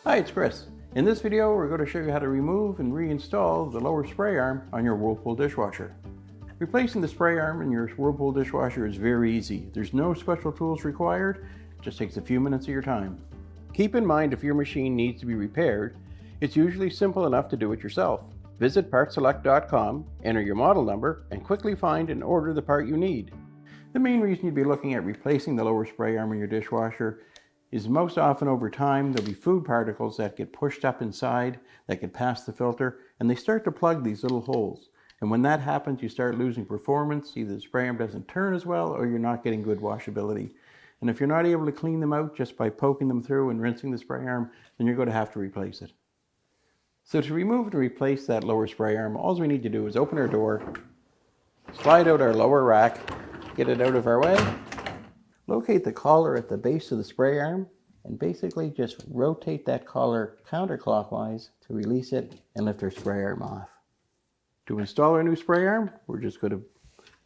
Hi, it's Chris. In this video, we're going to show you how to remove and reinstall the lower spray arm on your Whirlpool dishwasher. Replacing the spray arm in your Whirlpool dishwasher is very easy. There's no special tools required. It just takes a few minutes of your time. Keep in mind, if your machine needs to be repaired, it's usually simple enough to do it yourself. Visit PartSelect.com, enter your model number, and quickly find and order the part you need. The main reason you'd be looking at replacing the lower spray arm in your dishwasher is most often over time there'll be food particles that get pushed up inside that get past the filter, and they start to plug these little holes. And when that happens, you start losing performance. Either the spray arm doesn't turn as well or you're not getting good washability. And if you're not able to clean them out just by poking them through and rinsing the spray arm, then you're going to have to replace it. So to remove and replace that lower spray arm, all we need to do is open our door, slide out our lower rack, get it out of our way, locate the collar at the base of the spray arm, and basically just rotate that collar counterclockwise to release it and lift our spray arm off. To install our new spray arm, we're just going to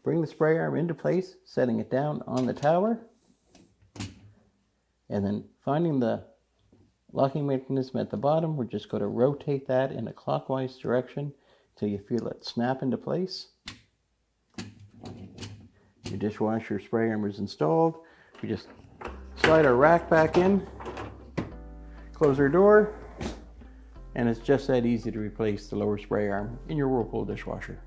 bring the spray arm into place, setting it down on the tower, and then finding the locking mechanism at the bottom, we're just going to rotate that in a clockwise direction until you feel it snap into place. Your dishwasher spray arm is installed. We just slide our rack back in, close our door, and it's just that easy to replace the lower spray arm in your Whirlpool dishwasher.